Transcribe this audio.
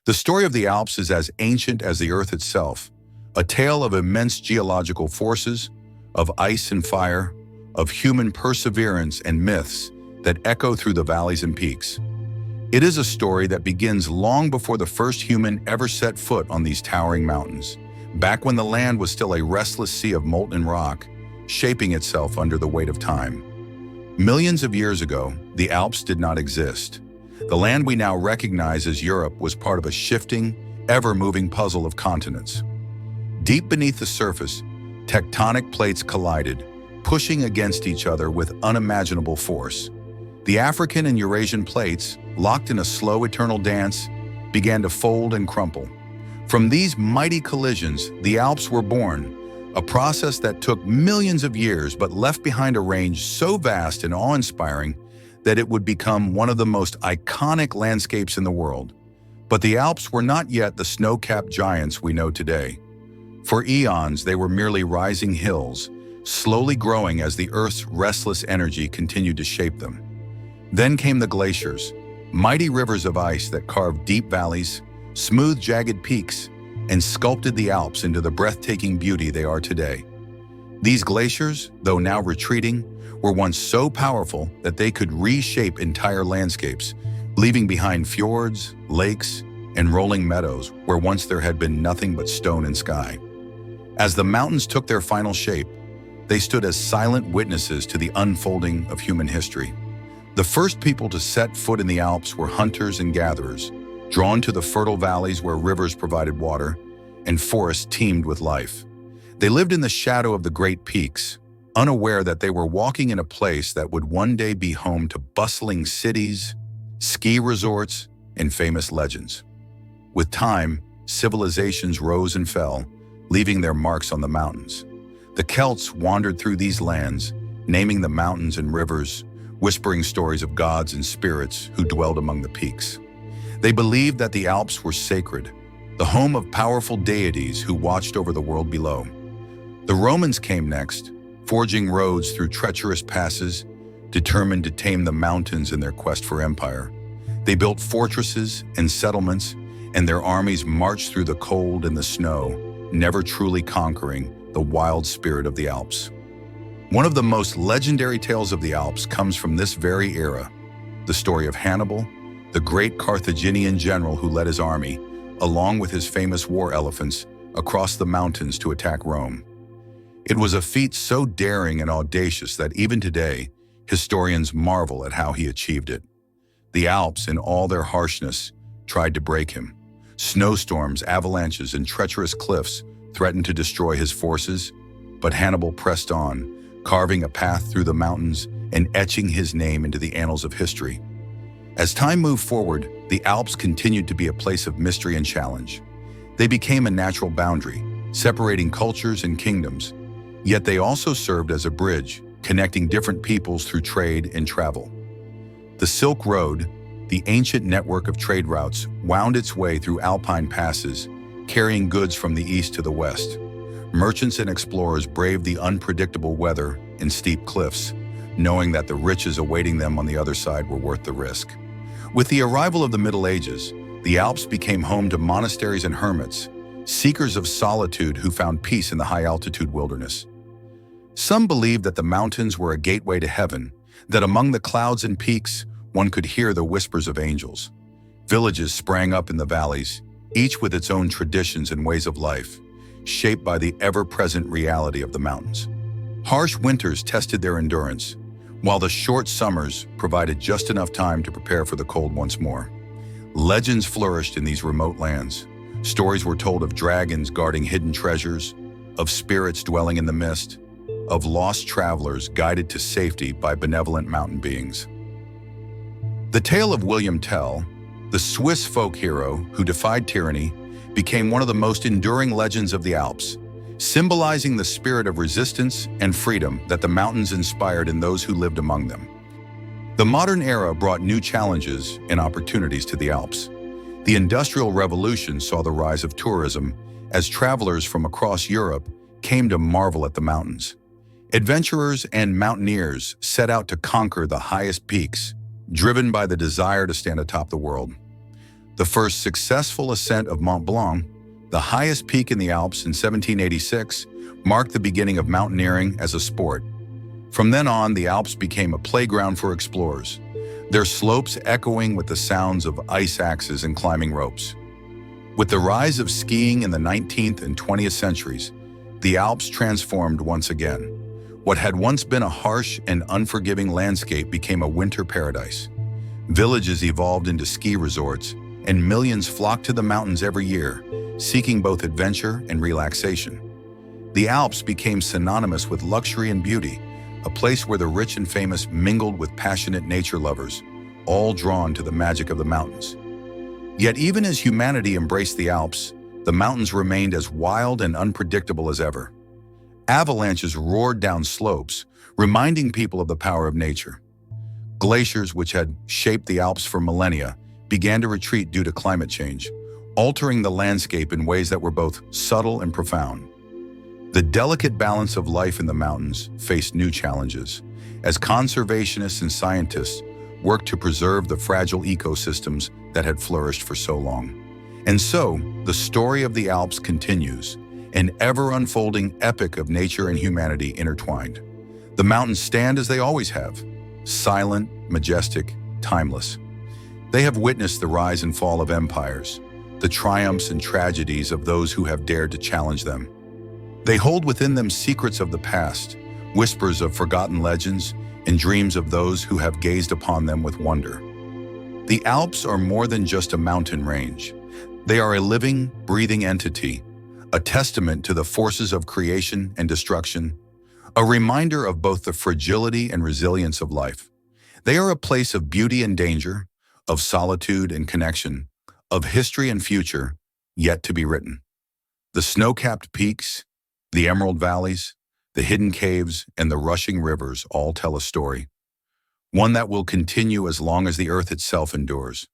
The story of the Alps is as ancient as the Earth itself, a tale of immense geological forces, of ice and fire, of human perseverance and myths that echo through the valleys and peaks. It is a story that begins long before the first human ever set foot on these towering mountains, back when the land was still a restless sea of molten rock, shaping itself under the weight of time. Millions of years ago, the Alps did not exist. The land we now recognize as Europe was part of a shifting, ever-moving puzzle of continents. Deep beneath the surface, tectonic plates collided, pushing against each other with unimaginable force. The African and Eurasian plates, locked in a slow eternal dance, began to fold and crumple. From these mighty collisions, the Alps were born, a process that took millions of years but left behind a range so vast and awe-inspiring that it would become one of the most iconic landscapes in the world. But the Alps were not yet the snow-capped giants we know today. For eons, they were merely rising hills, slowly growing as the Earth's restless energy continued to shape them. Then came the glaciers, mighty rivers of ice that carved deep valleys, smoothed jagged peaks, and sculpted the Alps into the breathtaking beauty they are today. These glaciers, though now retreating, were once so powerful that they could reshape entire landscapes, leaving behind fjords, lakes, and rolling meadows where once there had been nothing but stone and sky. As the mountains took their final shape, they stood as silent witnesses to the unfolding of human history. The first people to set foot in the Alps were hunters and gatherers, drawn to the fertile valleys where rivers provided water and forests teemed with life. They lived in the shadow of the great peaks, unaware that they were walking in a place that would one day be home to bustling cities, ski resorts, and famous legends. With time, civilizations rose and fell, leaving their marks on the mountains. The Celts wandered through these lands, naming the mountains and rivers, whispering stories of gods and spirits who dwelled among the peaks. They believed that the Alps were sacred, the home of powerful deities who watched over the world below. The Romans came next, forging roads through treacherous passes, determined to tame the mountains in their quest for empire. They built fortresses and settlements, and their armies marched through the cold and the snow, never truly conquering the wild spirit of the Alps. One of the most legendary tales of the Alps comes from this very era, the story of Hannibal, the great Carthaginian general who led his army, along with his famous war elephants, across the mountains to attack Rome. It was a feat so daring and audacious that even today, historians marvel at how he achieved it. The Alps, in all their harshness, tried to break him. Snowstorms, avalanches, and treacherous cliffs threatened to destroy his forces, but Hannibal pressed on, carving a path through the mountains and etching his name into the annals of history. As time moved forward, the Alps continued to be a place of mystery and challenge. They became a natural boundary, separating cultures and kingdoms, yet they also served as a bridge, connecting different peoples through trade and travel. The Silk Road, the ancient network of trade routes, wound its way through alpine passes, carrying goods from the east to the west. Merchants and explorers braved the unpredictable weather and steep cliffs, knowing that the riches awaiting them on the other side were worth the risk. With the arrival of the Middle Ages, the Alps became home to monasteries and hermits, seekers of solitude who found peace in the high-altitude wilderness. Some believed that the mountains were a gateway to heaven, that among the clouds and peaks, one could hear the whispers of angels. Villages sprang up in the valleys, each with its own traditions and ways of life, shaped by the ever-present reality of the mountains. Harsh winters tested their endurance, while the short summers provided just enough time to prepare for the cold once more. Legends flourished in these remote lands. Stories were told of dragons guarding hidden treasures, of spirits dwelling in the mist, of lost travelers guided to safety by benevolent mountain beings. The tale of William Tell, the Swiss folk hero who defied tyranny, became one of the most enduring legends of the Alps, symbolizing the spirit of resistance and freedom that the mountains inspired in those who lived among them. The modern era brought new challenges and opportunities to the Alps. The Industrial Revolution saw the rise of tourism as travelers from across Europe came to marvel at the mountains. Adventurers and mountaineers set out to conquer the highest peaks, driven by the desire to stand atop the world. The first successful ascent of Mont Blanc, the highest peak in the Alps in 1786, marked the beginning of mountaineering as a sport. From then on, the Alps became a playground for explorers, their slopes echoing with the sounds of ice axes and climbing ropes. With the rise of skiing in the 19th and 20th centuries, the Alps transformed once again. What had once been a harsh and unforgiving landscape became a winter paradise. Villages evolved into ski resorts, and millions flocked to the mountains every year, seeking both adventure and relaxation. The Alps became synonymous with luxury and beauty, a place where the rich and famous mingled with passionate nature lovers, all drawn to the magic of the mountains. Yet even as humanity embraced the Alps, the mountains remained as wild and unpredictable as ever. Avalanches roared down slopes, reminding people of the power of nature. Glaciers, which had shaped the Alps for millennia, began to retreat due to climate change, altering the landscape in ways that were both subtle and profound. The delicate balance of life in the mountains faced new challenges, as conservationists and scientists worked to preserve the fragile ecosystems that had flourished for so long. And so, the story of the Alps continues, an ever-unfolding epic of nature and humanity intertwined. The mountains stand as they always have, silent, majestic, timeless. They have witnessed the rise and fall of empires, the triumphs and tragedies of those who have dared to challenge them. They hold within them secrets of the past, whispers of forgotten legends, and dreams of those who have gazed upon them with wonder. The Alps are more than just a mountain range. They are a living, breathing entity, a testament to the forces of creation and destruction, a reminder of both the fragility and resilience of life. They are a place of beauty and danger, of solitude and connection, of history and future, yet to be written. The snow-capped peaks, the emerald valleys, the hidden caves, and the rushing rivers all tell a story, one that will continue as long as the earth itself endures.